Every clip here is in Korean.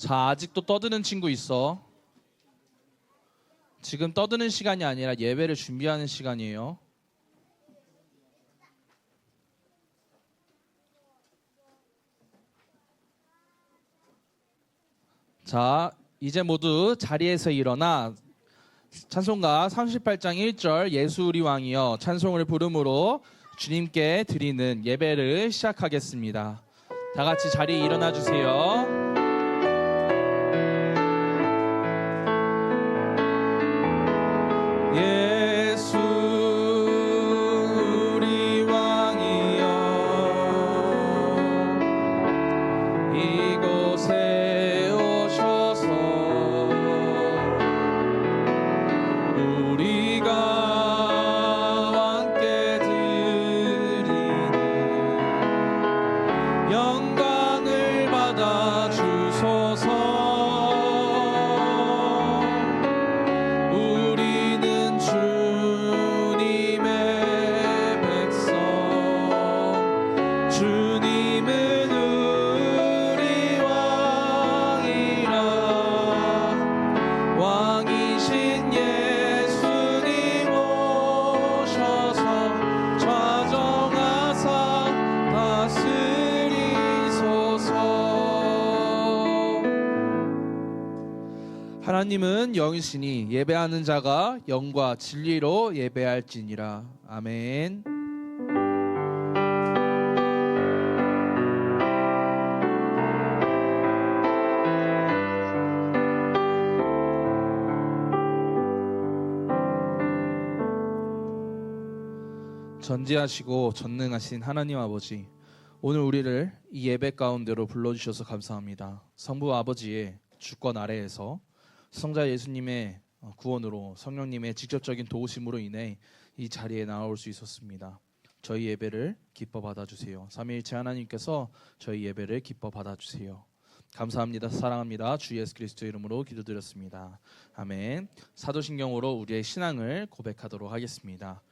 자, 아직도 떠드는 친구 있어. 지금 떠드는 시간이 아니라 예배를 준비하는 시간이에요. 자, 이제 모두 자리에서 일어나 찬송가 38장 1절 예수 우리 왕이여 찬송을 부름으로 주님께 드리는 예배를 시작하겠습니다. 다 같이 자리에 일어나 주세요. 예수 우리 왕이여 이곳에 오셔서 우리가 함께 드리는 영광을 받아 주소서. 하나님은 영이시니 예배하는 자가 영과 진리로 예배할지니라. 아멘. 전지하시고 전능하신 하나님 아버지, 오늘 우리를 이 예배 가운데로 불러주셔서 감사합니다. 성부 아버지의 주권 아래에서 성자 예수님의 구원으로 성령님의 직접적인 도우심으로 인해 이 자리에 나올 수 있었습니다. 저희 예배를 기뻐 받아주세요. 삼위일체 하나님께서 저희 예배를 기뻐 받아주세요. 감사합니다. 사랑합니다. 주 예수 그리스도 이름으로 기도드렸습니다. 아멘. 사도신경으로 우리의 신앙을 고백하도록 하겠습니다.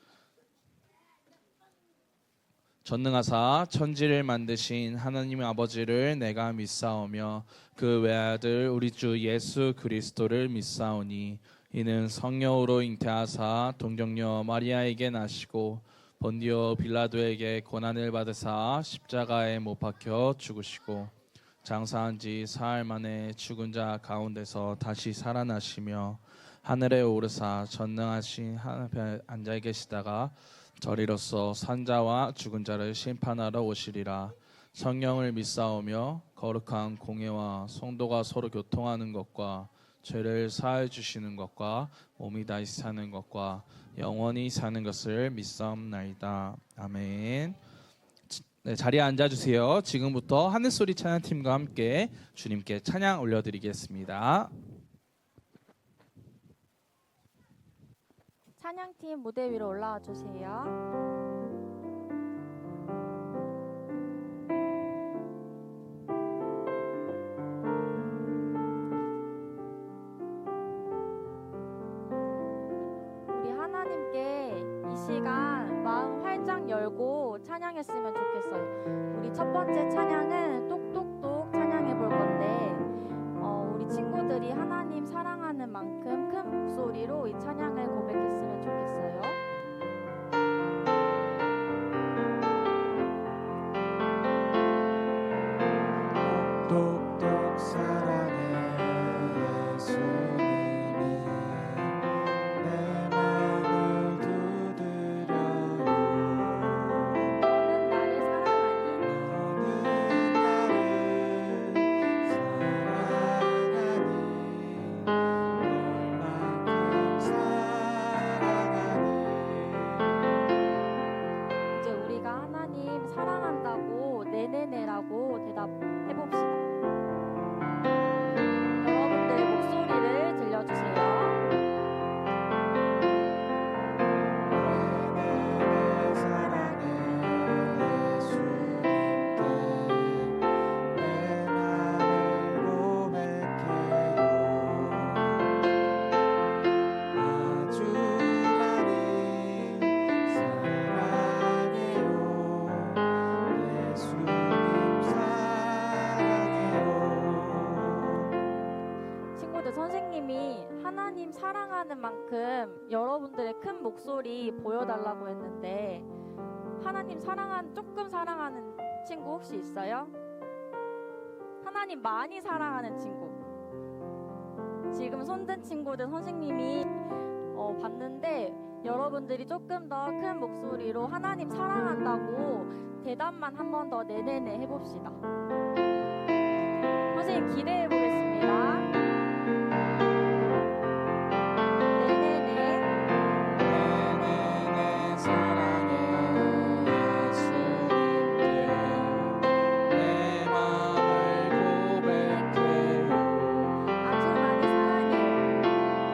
전능하사 천지를 만드신 하나님 아버지를 내가 믿사오며 그 외아들 우리 주 예수 그리스도를 믿사오니 이는 성령으로 잉태하사 동정녀 마리아에게 나시고 본디오 빌라도에게 고난을 받으사 십자가에 못 박혀 죽으시고 장사한 지 사흘 만에 죽은 자 가운데서 다시 살아나시며 하늘에 오르사 전능하신 하늘에 앉아 계시다가 저리로서 산자와 죽은 자를 심판하러 오시리라. 성령을 믿사오며 거룩한 공예와 성도가 서로 교통하는 것과 죄를 사해 주시는 것과 몸이 다시 사는 것과 영원히 사는 것을 믿사옵나이다. 아멘. 네, 자리에 앉아주세요. 지금부터 하늘소리 찬양팀과 함께 주님께 찬양 올려드리겠습니다. 찬양팀 무대 위로 올라와 주세요. 우리 하나님께 이 시간 마음 활짝 열고 찬양했으면 좋겠어요. 우리 첫 번째 찬양은 똑똑똑 찬양해 볼 건데 우리 친구들이 하나님 사랑하는 만큼 큰 목소리로 이 찬양을 고백했으면 좋겠어요. 똑똑똑 사랑해 예수님이 내 마음을 두드려요. 너는 나를 사랑하니 너는 나를 사랑하니 얼마큼 사랑하는 만큼 여러분들의 큰 목소리 보여달라고 했는데 하나님 조금 사랑하는 친구 혹시 있어요? 하나님 많이 사랑하는 친구. 지금 손든 친구들 선생님이 봤는데 여러분들이 조금 더 큰 목소리로 하나님 사랑한다고 대답만 한 번 더 네네네 해봅시다. 선생님 기대해 보겠습니다. 네네네. 내내 사랑해 예수님께 내 마음을 고백해요. 아주 많이 사랑해요.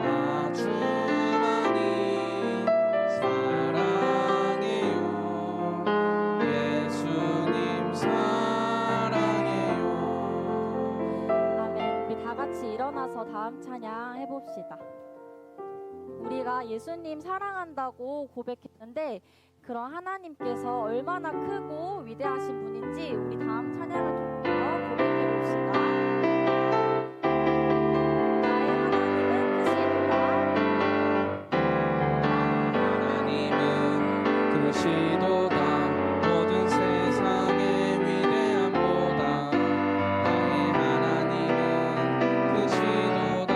아주 많이 사랑해요. 예수님 사랑해요. 아멘. 우리 다 같이 일어나서 다음 찬양 해봅시다. 우리가 예수님 사랑한다고 고백했는데 그런 하나님께서 얼마나 크고 위대하신 분인지 우리 다음 찬양을 통해서 고백해봅시다. 나의 하나님은 크시도다. 하나님은 크시도다. 모든 세상의 위대함보다 나의 하나님은 크시도다.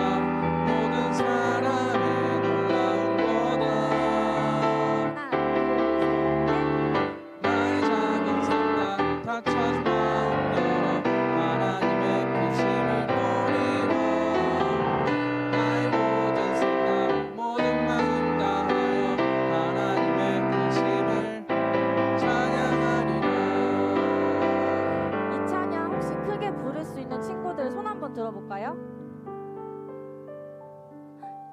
모든 사람의 놀라운 거다. 하나, 둘, 셋, 넷. 나의 작은 생각 다 찾은 마음 열어 하나님의 크심을 보리라. 나의 모든 생각 모든 마음 다하여 하나님의 크심을 찬양하리라. 이 찬양 혹시 크게 부를 수 있는 친구들 손 한번 들어볼까요?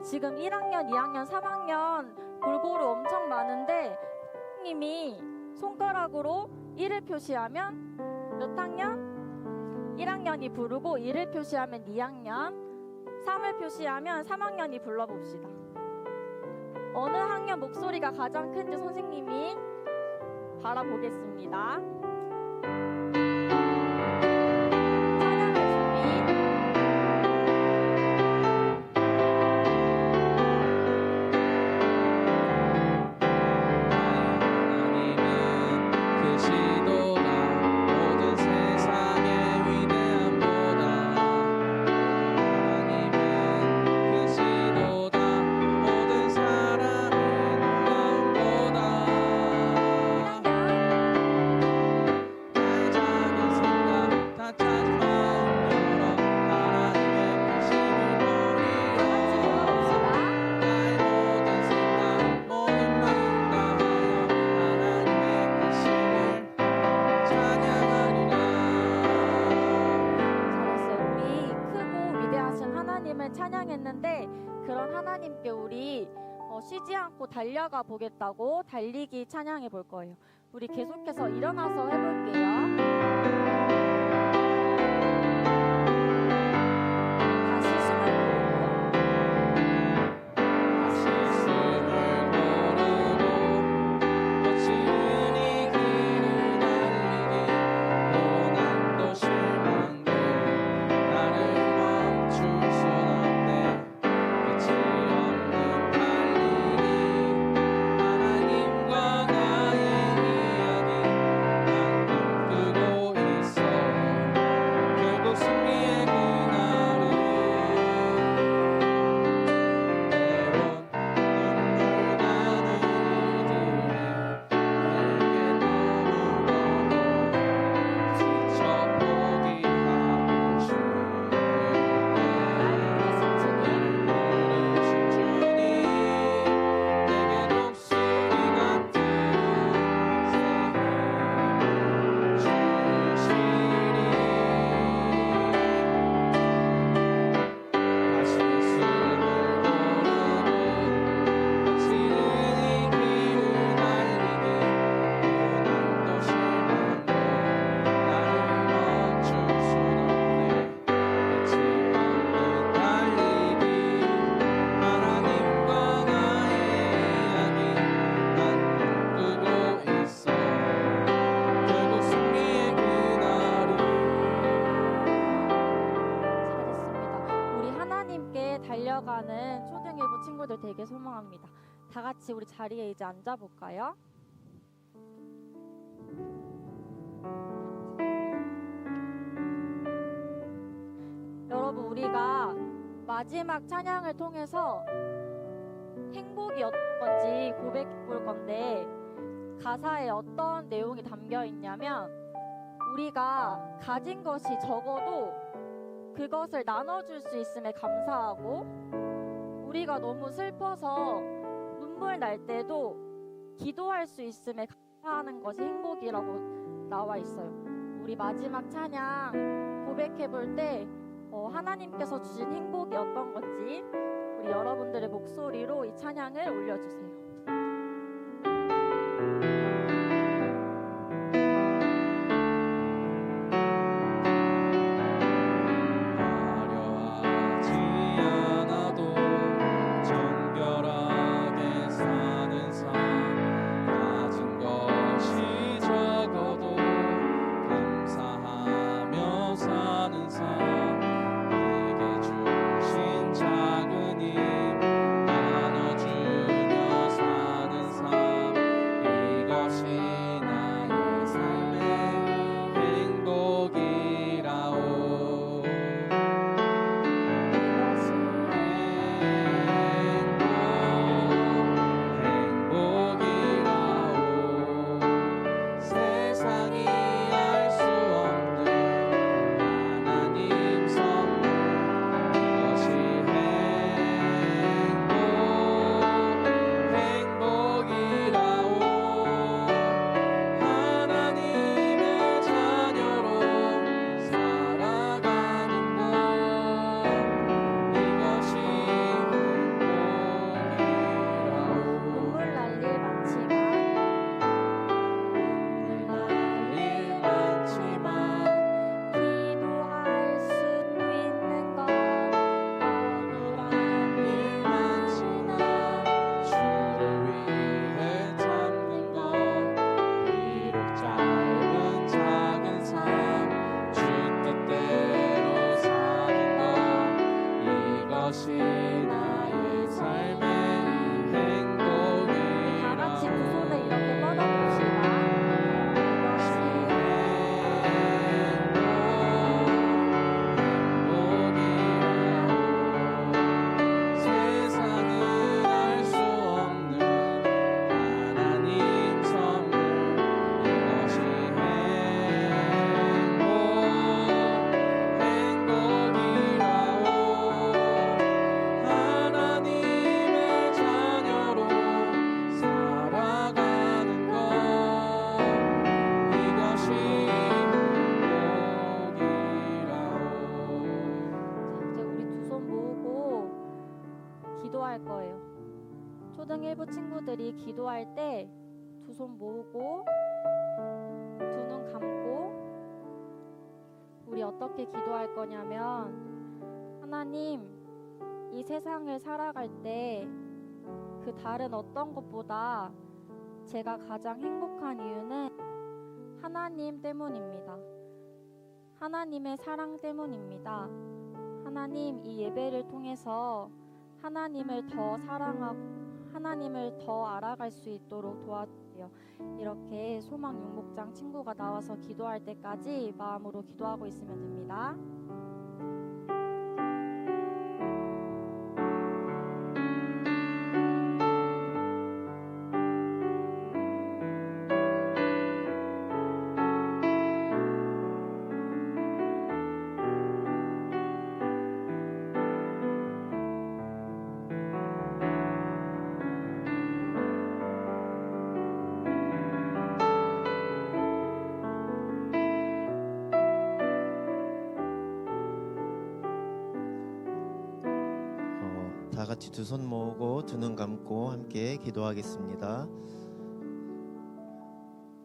지금 1학년, 2학년, 3학년 골고루 엄청 많은데 선생님이 손가락으로 1을 표시하면 몇 학년? 1학년이 부르고 2를 표시하면 2학년, 3을 표시하면 3학년이 불러봅시다. 어느 학년 목소리가 가장 큰지 선생님이 바라보겠습니다. 찬양할 준비. 하나님은 크시도다. 모든 세상의 위대함보다 하나님은 크시도다. 모든 사람의 놀라운 거다. 1학년. 나의 작은 생각 다 찾은 마음 열어 하나님의 크심을 보리라. 나의 모든 생각 모든 마음 다하여 하나님의 크심을 찬양하리라. 잘했어요. 우리 크고 위대하신 하나님을 찬양했는데 그런 하나님께 우리 쉬지 않고 달려가 보겠다고 달리기 찬양해 볼 거예요. 우리 계속해서 일어나서 해볼게요. 다시 숨을 고르고 다시 말씀을 모르고 거칠은 이 길을 달리기 고난도 실망도 나를 멈출 순 없네. 끝이 없는 달리기 하나님과 나의 이야기 난 꿈꾸고 되길 소망합니다. 다 같이 우리 자리에 이제 앉아볼까요? 여러분, 우리가 마지막 찬양을 통해서 행복이 어떤 건지 고백해 볼 건데, 가사에 어떤 내용이 담겨 있냐면, 우리가 가진 것이 적어도 그것을 나눠줄 수 있음에 감사하고, 우리가 너무 슬퍼서 눈물 날 때도 기도할 수 있음에 감사하는 것이 행복이라고 나와 있어요. 우리 마지막 찬양 고백해 볼 때 하나님께서 주신 행복이 어떤 건지 우리 여러분들의 목소리로 이 찬양을 올려주세요. 화려하지 않아도 정결하게 사는 삶, 가진 것이 적어도 감사하며 사는 삶, 내게 주신 작은 힘 나눠주며 사는 삶, 이것이 나의 삶의 행복이라오. 행복이라오. 세상이 알 수 없는 하나님 선물, 이것이 행복이라오. 하나님의 자녀로 살아가는 것, 이것이 행복이라오. 눈물 날 일 많지만 일 많지만 기도할 수 있는 것, 억울한 일 많지만 주를 위해 참는 것, 비록 짧은 작은 삶, 주 뜻대로 사는 것, 이것이 나의 삶의 행복이라오. 다 같이 두 손을 이렇게 뻗어봅시다. 이것이 행복이라오. 세상은 알 수 없는 하나님 선물, 이것이 행복이라오. 하나님의 자녀로 살아가는 것, 이것이 행복이라오. 이제 우리 두 손 모으고 기도할 거예요. 초등 1부 친구들이 기도할 때 두 손 모으고 두 눈 감고 우리 어떻게 기도할 거냐면, 하나님, 이 세상을 살아갈 때 그 다른 어떤 것보다 제가 가장 행복한 이유는 하나님 때문입니다. 하나님의 사랑 때문입니다. 하나님, 이 예배를 통해서 하나님을 더 사랑하고 하나님을 더 알아갈 수 있도록 도와주세요. 이렇게 소망 용목장 친구가 나와서 기도할 때까지 마음으로 기도하고 있으면 됩니다. 다 같이 두 손 모으고 두 눈 감고 함께 기도하겠습니다.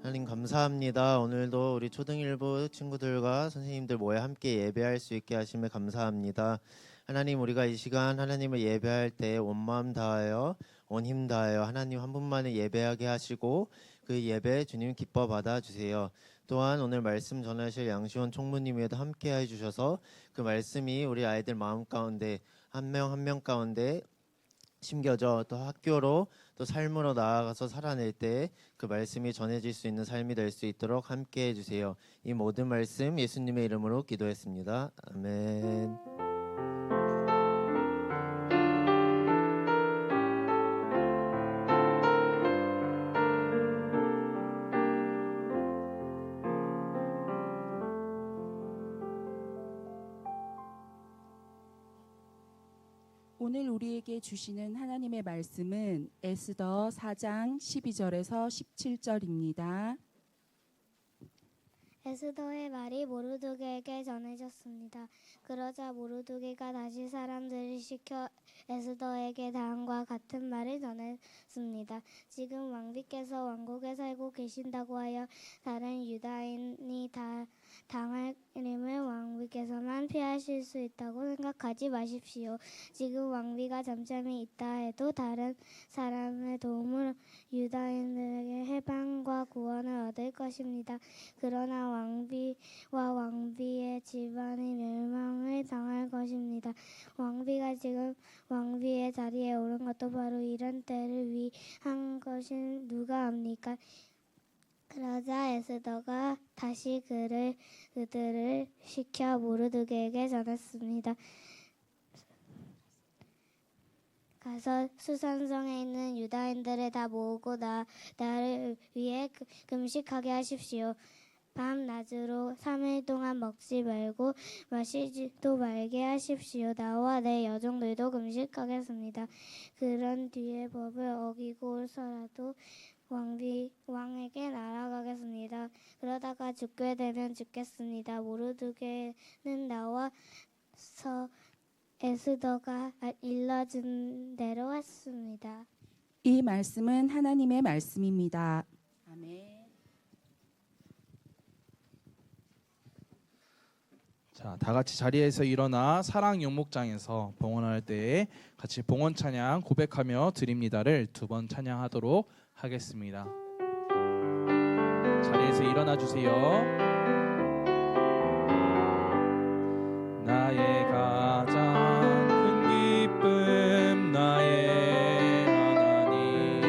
하나님 감사합니다. 오늘도 우리 초등일부 친구들과 선생님들 모여 함께 예배할 수 있게 하심에 감사합니다. 하나님, 우리가 이 시간 하나님을 예배할 때 온 마음 다하여 온 힘 다하여 하나님 한 분만을 예배하게 하시고 그 예배 주님 기뻐 받아주세요. 또한 오늘 말씀 전하실 양시원 총무님에도 함께 해주셔서 그 말씀이 우리 아이들 마음 가운데 한 명 한 명 가운데 심겨져 또 학교로 또 삶으로 나아가서 살아낼 때 그 말씀이 전해질 수 있는 삶이 될 수 있도록 함께 해주세요. 이 모든 말씀 예수님의 이름으로 기도했습니다. 아멘. 오늘 우리에게 주시는 하나님의 말씀은 에스더 4장 12절에서 17절입니다. 에스더의 말이 모르드게에게 전해졌습니다. 그러자 모르드게가 다시 사람들을 시켜 에스더에게 다음과 같은 말을 전했습니다. 지금 왕비께서 왕국에 살고 계신다고 하여 다른 유다인이 다 당할 일임을 왕비께서만 피하실 수 있다고 생각하지 마십시오. 지금 왕비가 잠잠히 있다 해도 다른 사람의 도움으로 유다인들에게 해방과 구원을 얻을 것입니다. 그러나 왕비와 왕비의 집안이 멸망을 당할 것입니다. 왕비가 지금 왕비의 자리에 오른 것도 바로 이런 때를 위한 것인 누가 압니까? 그러자 에스더가 다시 그들을 시켜 모르드게에게 전했습니다. 가서 수산성에 있는 유다인들을 다 모으고 나를 위해 금식하게 하십시오. 밤낮으로 3일 동안 먹지 말고 마시지도 말게 하십시오. 나와 내 여종들도 금식하겠습니다. 그런 뒤에 법을 어기고서라도 왕에게 날아가겠습니다. 그러다가 죽게 되면 죽겠습니다. 모르드게는 나와서 에스더가 일러준 대로 했습니다. 이 말씀은 하나님의 말씀입니다. 아멘. 자, 다 같이 자리에서 일어나 사랑 영목장에서 봉헌할 때에 같이 봉헌 찬양 고백하며 드립니다를 2번 찬양하도록 하겠습니다. 자리에서 일어나 주세요. 나의 가장 큰 기쁨 나의 하나님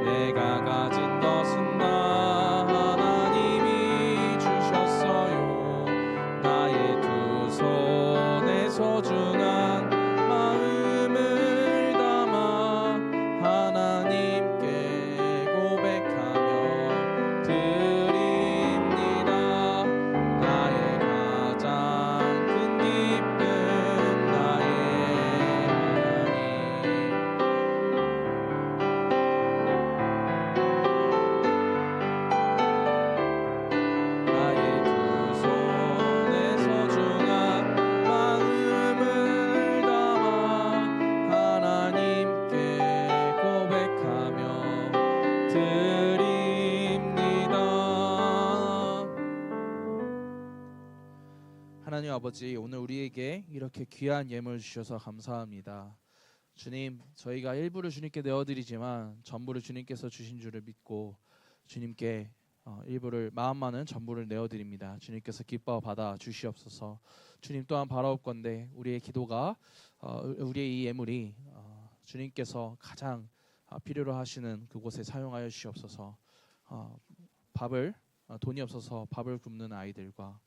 내가 가진 것은 나 하나님이 주셨어요. 나의 두 손에 소중한 마음을 담아 하나님께 고백하며 드립니다. 나의 가장 큰 기쁨 나의 하나님 나의 두 손에 소중한 마음을 담아 하나님께 고백하며 드립니다. 하나님 아버지, 오늘 우리에게 이렇게 귀한 예물 주셔서 감사합니다. 주님, 저희가 일부를 주님께 내어드리지만 전부를 주님께서 주신 줄을 믿고 주님께 일부를 마음만은 전부를 내어드립니다. 주님께서 기뻐 받아 주시옵소서. 주님 또한 바라옵건대 우리의 기도가 우리의 이 예물이 주님께서 가장 필요로 하시는 그곳에 사용하여 주시옵소서. 돈이 없어서 밥을 굶는 아이들과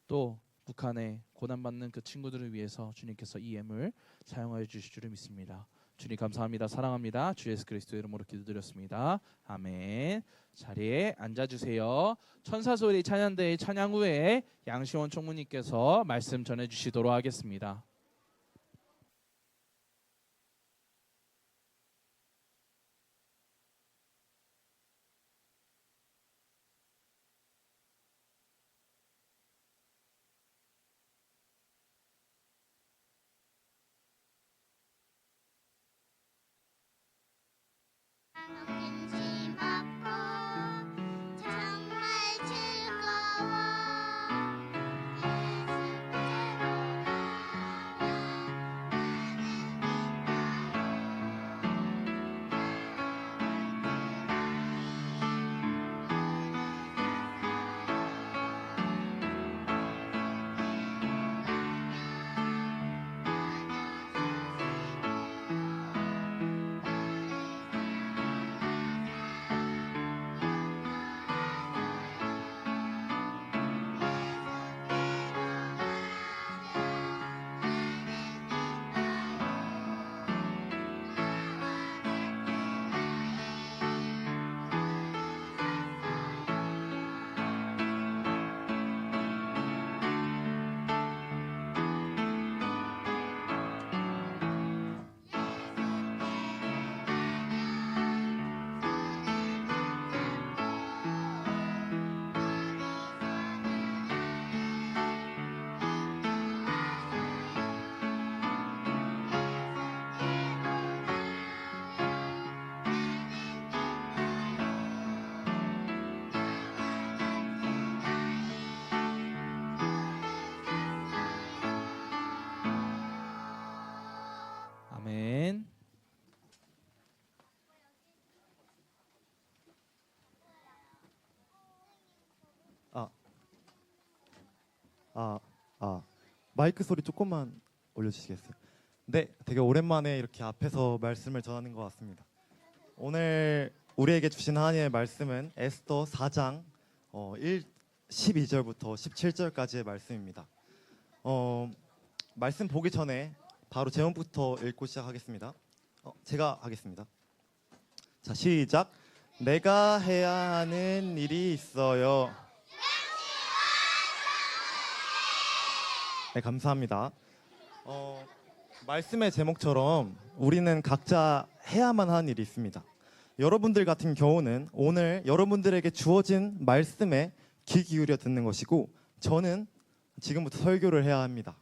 또 북한에 고난받는 그 친구들을 위해서 주님께서 이 예물 사용하여 주실 줄을 믿습니다. 주님 감사합니다. 사랑합니다. 주 예수 그리스도의 이름으로 기도드렸습니다. 아멘. 자리에 앉아주세요. 천사소리 찬양대의 찬양 후에 양시원 총무님께서 말씀 전해주시도록 하겠습니다. 점심 먹고 정말 즐거워 예수 그대로 마이크 소리 조금만 올려주시겠어요? 네, 되게 오랜만에 이렇게 앞에서 말씀을 전하는 것 같습니다. 오늘 우리에게 주신 하나님의 말씀은 에스더 4장 12절부터 17절까지의 말씀입니다. 말씀 보기 전에 바로 제목부터 읽고 시작하겠습니다. 제가 하겠습니다. 자, 시작. 내가 해야 하는 일이 있어요. 네, 감사합니다. 말씀의 제목처럼 우리는 각자 해야만 하는 일이 있습니다. 여러분들 같은 경우는 오늘 여러분들에게 주어진 말씀에 귀 기울여 듣는 것이고, 저는 지금부터 설교를 해야 합니다.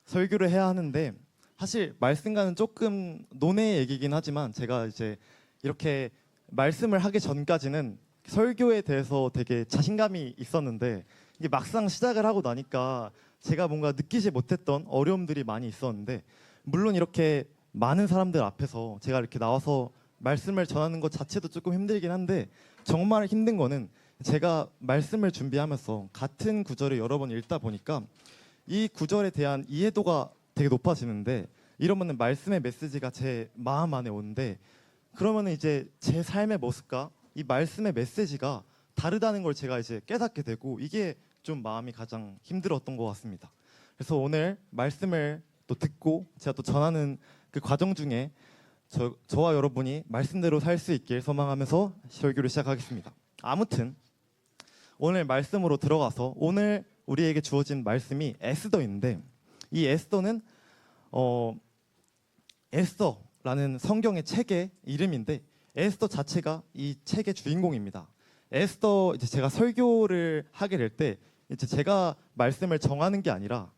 설교를 해야 하는데 사실 말씀과는 조금 논의 얘기긴 하지만, 제가 이제 이렇게 말씀을 하기 전까지는 설교에 대해서 되게 자신감이 있었는데, 이게 막상 시작을 하고 나니까 제가 뭔가 느끼지 못했던 어려움들이 많이 있었는데, 물론 이렇게 많은 사람들 앞에서 제가 이렇게 나와서 말씀을 전하는 것 자체도 조금 힘들긴 한데, 정말 힘든 거는 제가 말씀을 준비하면서 같은 구절을 여러 번 읽다 보니까 이 구절에 대한 이해도가 되게 높아지는데, 이러면은 말씀의 메시지가 제 마음 안에 오는데, 그러면은 이제 제 삶의 모습과 이 말씀의 메시지가 다르다는 걸 제가 이제 깨닫게 되고, 이게 좀 마음이 가장 힘들었던 것 같습니다. 그래서 오늘 말씀을 또 듣고 제가 또 전하는 그 과정 중에 저와 여러분이 말씀대로 살 수 있길 소망하면서 설교를 시작하겠습니다. 아무튼 오늘 말씀으로 들어가서, 오늘 우리에게 주어진 말씀이 에스더인데, 이 에스더는 에스더라는 성경의 책의 이름인데, 에스더 자체가 이 책의 주인공입니다. 에스더, 이제 제가 설교를 하게 될 때 이제 제가 말씀을 정하는 게 아니라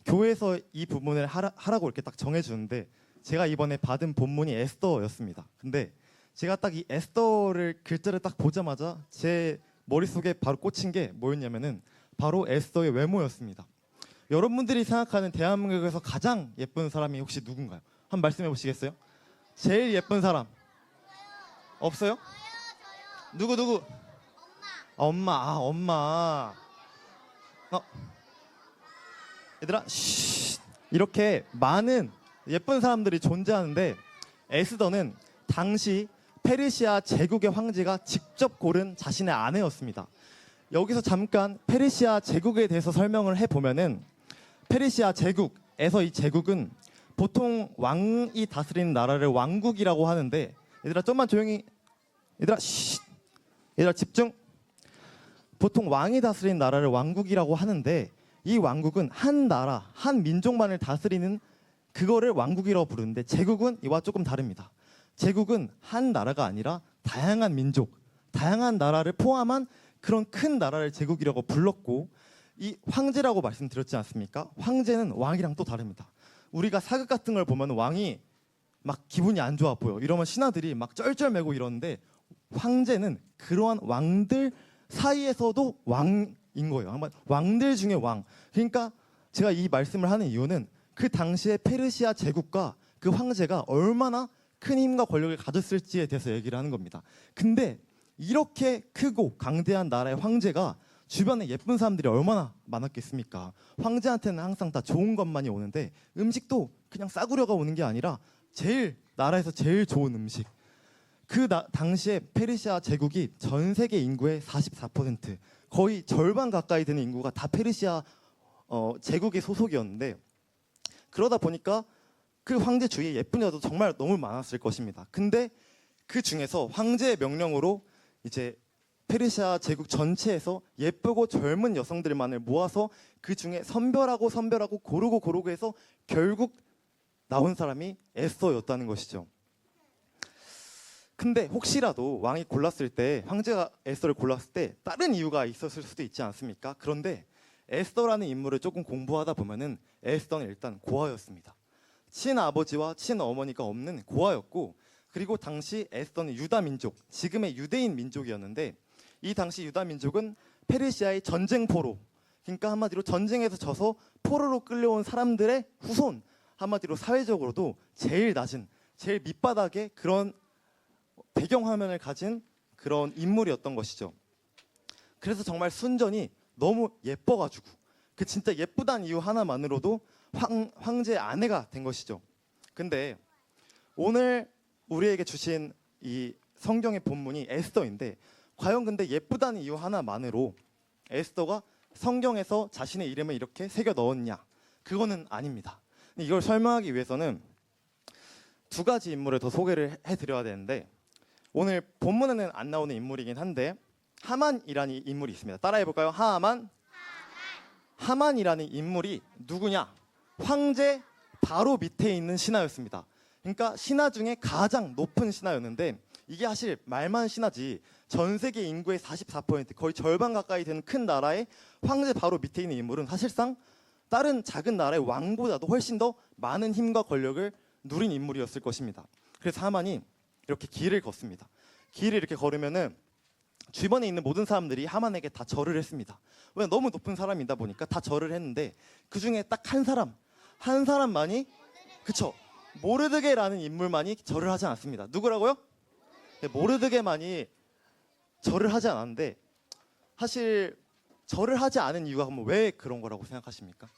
교회에서 이 부분을 하라고 이렇게 딱 정해주는데, 제가 이번에 받은 본문이 에스더였습니다. 근데 제가 딱 이 에스더를 글자를 딱 보자마자 제 머릿속에 바로 꽂힌 게 뭐였냐면은 바로 에스더의 외모였습니다. 여러분들이 생각하는 대한민국에서 가장 예쁜 사람이 혹시 누군가요? 한번 말씀해 보시겠어요? 제일 예쁜 사람 없어요? 누구? 엄마. 얘들아, 쉿. 이렇게 많은 예쁜 사람들이 존재하는데, 에스더는 당시 페르시아 제국의 황제가 직접 고른 자신의 아내였습니다. 여기서 잠깐 페르시아 제국에 대해서 설명을 해보면은, 페르시아 제국에서 이 제국은 보통 왕이 다스리는 나라를 왕국이라고 하는데, 얘들아 좀만 조용히, 얘들아 쉿. 얘들아 집중. 보통 왕이 다스리는 나라를 왕국이라고 하는데, 이 왕국은 한 나라, 한 민족만을 다스리는 그거를 왕국이라고 부르는데, 제국은 이와 조금 다릅니다. 제국은 한 나라가 아니라 다양한 민족, 다양한 나라를 포함한 그런 큰 나라를 제국이라고 불렀고, 이 황제라고 말씀드렸지 않습니까? 황제는 왕이랑 또 다릅니다. 우리가 사극 같은 걸 보면 왕이 막 기분이 안 좋아 보여, 이러면 신하들이 막 쩔쩔매고 이러는데, 황제는 그러한 왕들 사이에서도 왕인 거예요. 아마 왕들 중에 왕. 그러니까 제가 이 말씀을 하는 이유는 그 당시에 페르시아 제국과 그 황제가 얼마나 큰 힘과 권력을 가졌을지에 대해서 얘기를 하는 겁니다. 근데 이렇게 크고 강대한 나라의 황제가 주변에 예쁜 사람들이 얼마나 많았겠습니까? 황제한테는 항상 다 좋은 것만이 오는데, 음식도 그냥 싸구려가 오는 게 아니라 나라에서 제일 좋은 음식. 당시에 페르시아 제국이 전 세계 인구의 44%, 거의 절반 가까이 되는 인구가 다 페르시아 제국의 소속이었는데, 그러다 보니까 그 황제 주위에 예쁜 여자도 정말 너무 많았을 것입니다. 근데 그 중에서 황제의 명령으로 이제 페르시아 제국 전체에서 예쁘고 젊은 여성들만을 모아서 그 중에 선별하고 고르고 해서 결국 나온 사람이 에스더였다는 것이죠. 근데 혹시라도 왕이 골랐을 때, 황제가 에스더를 골랐을 때 다른 이유가 있었을 수도 있지 않습니까? 그런데 에스더라는 인물을 조금 공부하다 보면은 에스더는 일단 고아였습니다. 친아버지와 친어머니가 없는 고아였고, 그리고 당시 에스더는 유다 민족, 지금의 유대인 민족이었는데, 이 당시 유다 민족은 페르시아의 전쟁포로, 그러니까 한마디로 전쟁에서 져서 포로로 끌려온 사람들의 후손, 한마디로 사회적으로도 제일 낮은, 제일 밑바닥의 그런 배경화면을 가진 그런 인물이었던 것이죠. 그래서 정말 순전히 너무 예뻐가지고, 그 진짜 예쁘다는 이유 하나만으로도 황제의 아내가 된 것이죠. 근데 오늘 우리에게 주신 이 성경의 본문이 에스더인데 과연 근데 예쁘다는 이유 하나만으로 에스더가 성경에서 자신의 이름을 이렇게 새겨 넣었냐? 그거는 아닙니다. 이걸 설명하기 위해서는 두 가지 인물을 더 소개를 해드려야 되는데 오늘 본문에는 안 나오는 인물이긴 한데 하만이라는 인물이 있습니다. 따라해볼까요? 하만이라는 인물이 누구냐? 황제 바로 밑에 있는 신하였습니다. 그러니까 신하 중에 가장 높은 신하였는데 이게 사실 말만 신하지 전 세계 인구의 44% 거의 절반 가까이 되는 큰 나라의 황제 바로 밑에 있는 인물은 사실상 다른 작은 나라의 왕보다도 훨씬 더 많은 힘과 권력을 누린 인물이었을 것입니다. 그래서 하만이 이렇게 길을 걷습니다. 길을 이렇게 걸으면은 주변에 있는 모든 사람들이 하만에게 다 절을 했습니다. 왜? 너무 높은 사람이다 보니까 다 절을 했는데 그 중에 딱 한 사람만이 그쵸? 모르드게라는 인물만이 절을 하지 않았습니다. 누구라고요? 네, 모르드게만이 절을 하지 않았는데 사실 절을 하지 않은 이유가 왜 그런 거라고 생각하십니까?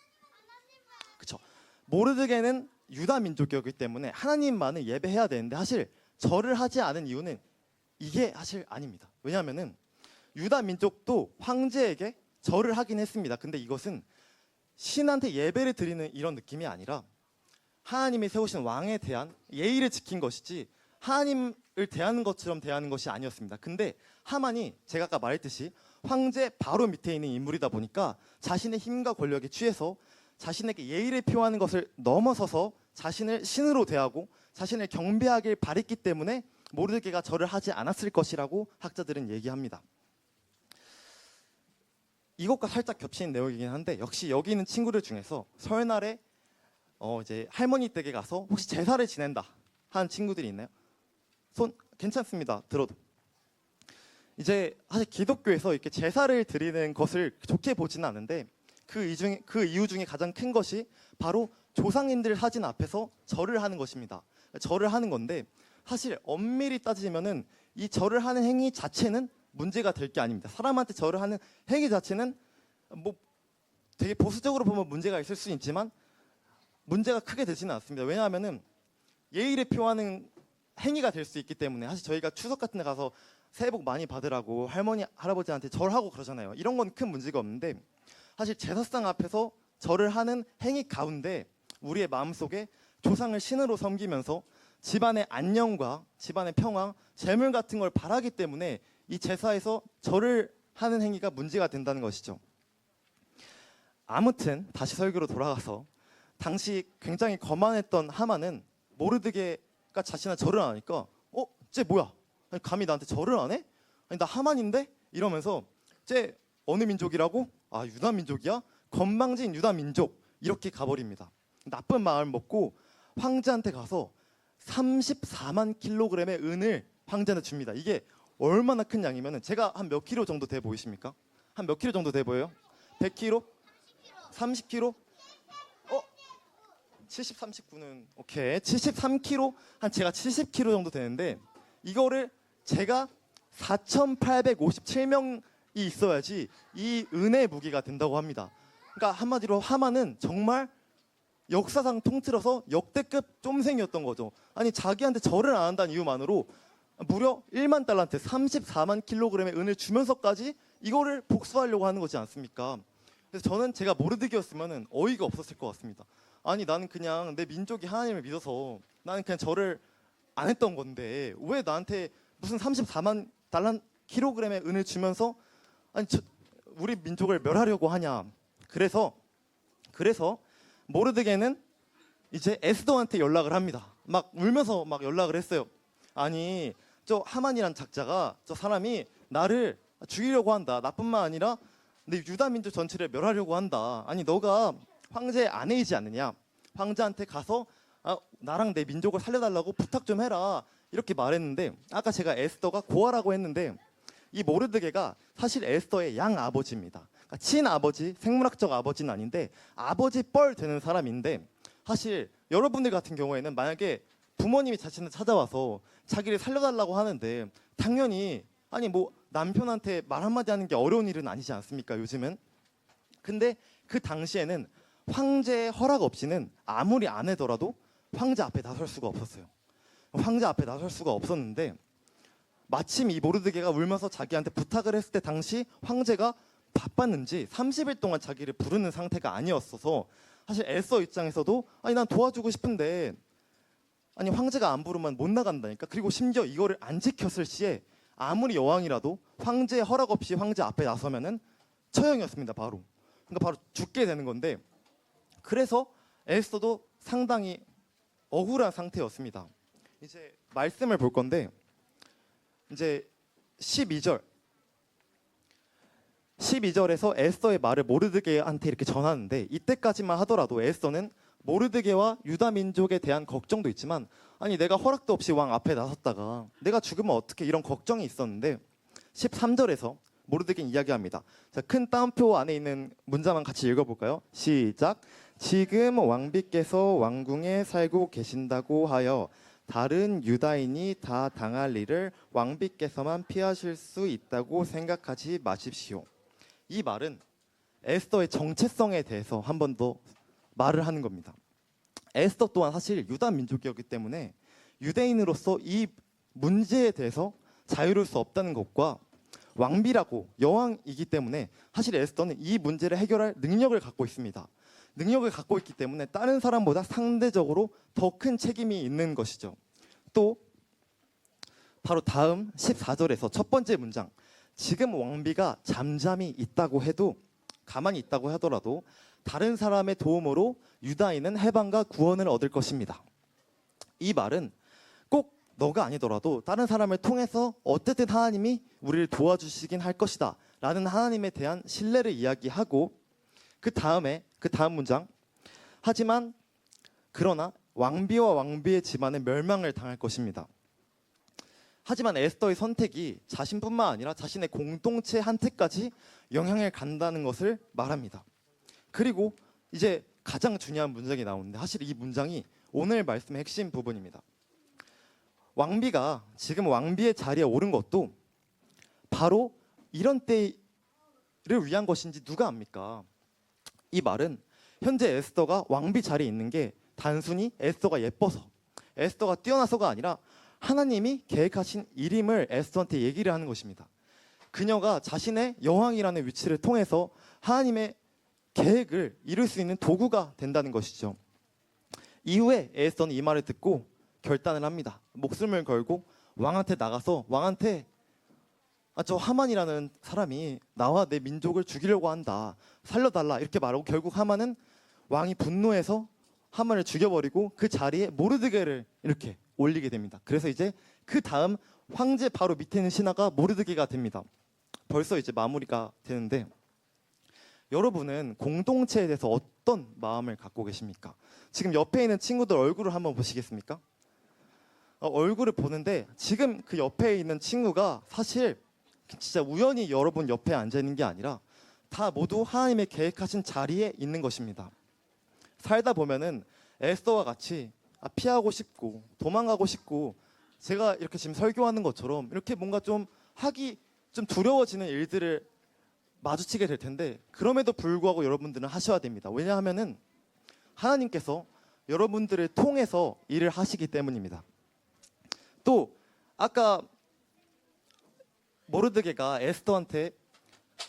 그쵸? 모르드게는 유다 민족이었기 때문에 하나님만을 예배해야 되는데 사실 절을 하지 않은 이유는 이게 사실 아닙니다. 왜냐하면은 유다 민족도 황제에게 절을 하긴 했습니다. 근데 이것은 신한테 예배를 드리는 이런 느낌이 아니라 하나님이 세우신 왕에 대한 예의를 지킨 것이지 하나님을 대하는 것처럼 대하는 것이 아니었습니다. 근데 하만이 제가 아까 말했듯이 황제 바로 밑에 있는 인물이다 보니까 자신의 힘과 권력에 취해서 자신에게 예의를 표하는 것을 넘어서서 자신을 신으로 대하고 자신을 경배하길 바랬기 때문에 모르드게가 절을 하지 않았을 것이라고 학자들은 얘기합니다. 이것과 살짝 겹치는 내용이긴 한데 역시 여기 있는 친구들 중에서 설날에 이제 할머니 댁에 가서 혹시 제사를 지낸다 하는 친구들이 있나요? 손 괜찮습니다. 들어도. 이제 사실 기독교에서 이렇게 제사를 드리는 것을 좋게 보지는 않는데 그 이유 중에 가장 큰 것이 바로 조상님들 사진 앞에서 절을 하는 것입니다. 절을 하는 건데 사실 엄밀히 따지면은 이 절을 하는 행위 자체는 문제가 될 게 아닙니다. 사람한테 절을 하는 행위 자체는 뭐 되게 보수적으로 보면 문제가 있을 수 있지만 문제가 크게 되지는 않습니다. 왜냐하면은 예의를 표하는 행위가 될 수 있기 때문에 사실 저희가 추석 같은 데 가서 새해 복 많이 받으라고 할머니 할아버지한테 절하고 그러잖아요. 이런 건 큰 문제가 없는데 사실 제사상 앞에서 절을 하는 행위 가운데 우리의 마음속에 조상을 신으로 섬기면서 집안의 안녕과 집안의 평화, 재물 같은 걸 바라기 때문에 이 제사에서 절을 하는 행위가 문제가 된다는 것이죠. 아무튼 다시 설교로 돌아가서 당시 굉장히 거만했던 하만은 모르드게가 자신의 절을 안 하니까 쟤 뭐야? 아니, 감히 나한테 절을 안 해? 아니 나 하만인데? 이러면서 쟤 어느 민족이라고? 아 유다 민족이야? 건방진 유다 민족 이렇게 가버립니다. 나쁜 마음 먹고 황제한테 가서 34만 킬로그램의 은을 황제한테 줍니다. 이게 얼마나 큰 양이면은 제가 한 몇 킬로 정도 돼 보이십니까? 한 몇 킬로 정도 돼 보여요? 100킬로? 30킬로? 70, 39는 오케이. 73킬로? 한 제가 70킬로 정도 되는데 이거를 제가 4,857명이 있어야지 이 은의 무게가 된다고 합니다. 그러니까 한마디로 하만은 정말 역사상 통틀어서 역대급 쫌생이었던 거죠. 아니 자기한테 절을 안 한다는 이유만으로 무려 1만 달란트 34만 킬로그램의 은을 주면서까지 이거를 복수하려고 하는 거지 않습니까? 그래서 저는 제가 모르드게였으면 어이가 없었을 것 같습니다. 아니 나는 그냥 내 민족이 하나님을 믿어서 나는 그냥 절을 안 했던 건데 왜 나한테 무슨 34만 킬로그램의 은을 주면서 아니 우리 민족을 멸하려고 하냐. 그래서 모르드게는 이제 에스더한테 연락을 합니다. 막 울면서 막 연락을 했어요. 아니 저 하만이란 작자가 저 사람이 나를 죽이려고 한다. 나뿐만 아니라 내 유다 민족 전체를 멸하려고 한다. 아니 너가 황제의 아내이지 않느냐. 황제한테 가서 나랑 내 민족을 살려달라고 부탁 좀 해라. 이렇게 말했는데 아까 제가 에스더가 고아라고 했는데 이 모르드게가 사실 에스더의 양아버지입니다. 그러니까 친아버지, 생물학적 아버지는 아닌데 아버지 뻘 되는 사람인데 사실 여러분들 같은 경우에는 만약에 부모님이 자신을 찾아와서 자기를 살려달라고 하는데 당연히 아니 뭐 남편한테 말 한마디 하는 게 어려운 일은 아니지 않습니까 요즘은. 근데 그 당시에는 황제의 허락 없이는 아무리 아내더라도 황제 앞에 나설 수가 없었어요. 황제 앞에 나설 수가 없었는데 마침 이 모르드게가 울면서 자기한테 부탁을 했을 때 당시 황제가 바빴는지 30일 동안 자기를 부르는 상태가 아니었어서 사실 에스더 입장에서도 아니 난 도와주고 싶은데 아니 황제가 안 부르면 못 나간다니까. 그리고 심지어 이거를 안 지켰을 시에 아무리 여왕이라도 황제의 허락 없이 황제 앞에 나서면은 처형이었습니다. 바로. 그러니까 바로 죽게 되는 건데 그래서 에스더도 상당히 억울한 상태였습니다. 이제 말씀을 볼 건데 이제 12절에서 에스더의 말을 모르드게한테 이렇게 전하는데 이때까지만 하더라도 에스더는 모르드게와 유다 민족에 대한 걱정도 있지만 아니 내가 허락도 없이 왕 앞에 나섰다가 내가 죽으면 어떻게 이런 걱정이 있었는데 13절에서 모르드게는 이야기합니다. 자, 큰 따옴표 안에 있는 문장만 같이 읽어볼까요? 시작. 지금 왕비께서 왕궁에 살고 계신다고 하여 다른 유다인이 다 당할 일을 왕비께서만 피하실 수 있다고 생각하지 마십시오. 이 말은 에스더의 정체성에 대해서 한 번 더 말을 하는 겁니다. 에스더 또한 사실 유다 민족이었기 때문에 유대인으로서 이 문제에 대해서 자유로울 수 없다는 것과 왕비라고 여왕이기 때문에 사실 에스더는 이 문제를 해결할 능력을 갖고 있습니다. 능력을 갖고 있기 때문에 다른 사람보다 상대적으로 더 큰 책임이 있는 것이죠. 또 바로 다음 14절에서 첫 번째 문장 지금 왕비가 잠잠히 있다고 해도 가만히 있다고 하더라도 다른 사람의 도움으로 유다인은 해방과 구원을 얻을 것입니다. 이 말은 꼭 너가 아니더라도 다른 사람을 통해서 어쨌든 하나님이 우리를 도와주시긴 할 것이다 라는 하나님에 대한 신뢰를 이야기하고 그 다음 문장 하지만 그러나 왕비와 왕비의 집안은 멸망을 당할 것입니다. 하지만 에스더의 선택이 자신뿐만 아니라 자신의 공동체 한테까지 영향을 간다는 것을 말합니다. 그리고 이제 가장 중요한 문장이 나오는데 사실 이 문장이 오늘 말씀의 핵심 부분입니다. 왕비가 지금 왕비의 자리에 오른 것도 바로 이런 때를 위한 것인지 누가 압니까? 이 말은 현재 에스더가 왕비 자리에 있는 게 단순히 에스더가 예뻐서 에스더가 뛰어나서가 아니라 하나님이 계획하신 일임을 에스더한테 얘기를 하는 것입니다. 그녀가 자신의 여왕이라는 위치를 통해서 하나님의 계획을 이룰 수 있는 도구가 된다는 것이죠. 이후에 에스더는 이 말을 듣고 결단을 합니다. 목숨을 걸고 왕한테 나가서 왕한테 저 하만이라는 사람이 나와 내 민족을 죽이려고 한다. 살려달라 이렇게 말하고 결국 하만은 왕이 분노해서 하만을 죽여버리고 그 자리에 모르드게를 이렇게 올리게 됩니다. 그래서 이제 그 다음 황제 바로 밑에 있는 신하가 모르드게가 됩니다. 벌써 이제 마무리가 되는데 여러분은 공동체에 대해서 어떤 마음을 갖고 계십니까? 지금 옆에 있는 친구들 얼굴을 한번 보시겠습니까? 얼굴을 보는데 지금 그 옆에 있는 친구가 사실 진짜 우연히 여러분 옆에 앉아 있는 게 아니라 다 모두 하나님의 계획하신 자리에 있는 것입니다. 살다 보면은 에스더와 같이 피하고 싶고 도망가고 싶고 제가 이렇게 지금 설교하는 것처럼 이렇게 뭔가 좀 하기 좀 두려워지는 일들을 마주치게 될 텐데 그럼에도 불구하고 여러분들은 하셔야 됩니다. 왜냐하면은 하나님께서 여러분들을 통해서 일을 하시기 때문입니다. 또 아까 모르드게가 에스더한테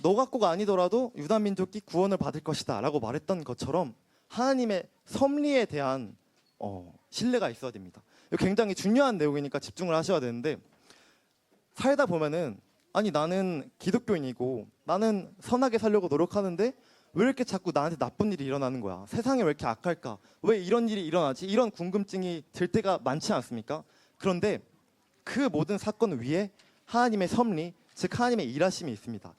너 갖고가 아니더라도 유다 민족이 구원을 받을 것이다 라고 말했던 것처럼 하나님의 섭리에 대한 신뢰가 있어야 됩니다. 이거 굉장히 중요한 내용이니까 집중을 하셔야 되는데 살다 보면은 아니 나는 기독교인이고 나는 선하게 살려고 노력하는데 왜 이렇게 자꾸 나한테 나쁜 일이 일어나는 거야? 세상이 왜 이렇게 악할까? 왜 이런 일이 일어나지? 이런 궁금증이 들 때가 많지 않습니까? 그런데 그 모든 사건 위에 하나님의 섭리, 즉 하나님의 일하심이 있습니다.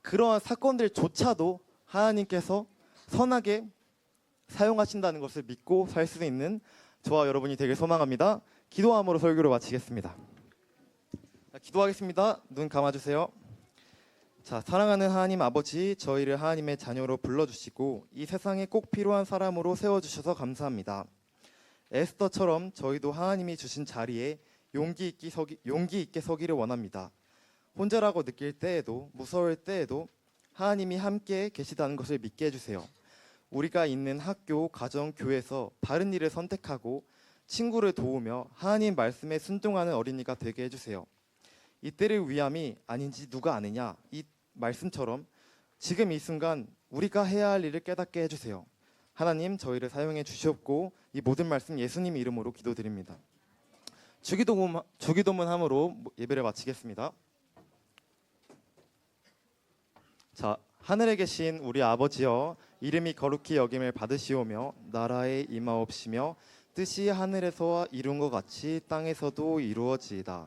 그러한 사건들조차도 하나님께서 선하게 사용하신다는 것을 믿고 살 수 있는 저와 여러분이 되길 소망합니다. 기도함으로 설교를 마치겠습니다. 기도하겠습니다. 눈 감아주세요. 자, 사랑하는 하나님 아버지, 저희를 하나님의 자녀로 불러주시고 이 세상에 꼭 필요한 사람으로 세워주셔서 감사합니다. 에스더처럼 저희도 하나님이 주신 자리에 용기 있게 서기를 원합니다. 혼자라고 느낄 때에도 무서울 때에도 하나님이 함께 계시다는 것을 믿게 해주세요. 우리가 있는 학교, 가정, 교회에서 바른 일을 선택하고 친구를 도우며 하나님 말씀에 순종하는 어린이가 되게 해주세요. 이때를 위함이 아닌지 누가 아느냐, 이 말씀처럼 지금 이 순간 우리가 해야 할 일을 깨닫게 해주세요. 하나님 저희를 사용해 주시옵고 이 모든 말씀 예수님 이름으로 기도드립니다. 주기도문함으로 예배를 마치겠습니다. 자, 하늘에 계신 우리 아버지여, 이름이 거룩히 여김을 받으시오며 나라에 임하옵시며 뜻이 하늘에서 이룬 것 같이 땅에서도 이루어지이다.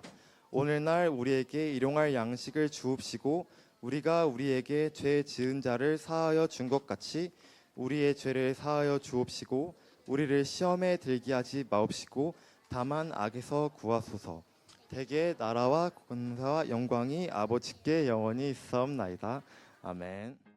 오늘날 우리에게 일용할 양식을 주옵시고 우리가 우리에게 죄 지은 자를 사하여 준 것 같이 우리의 죄를 사하여 주옵시고 우리를 시험에 들게 하지 마옵시고 다만 악에서 구하소서. 대개 나라와 권세와 영광이 아버지께 영원히 있사옵나이다. 아멘.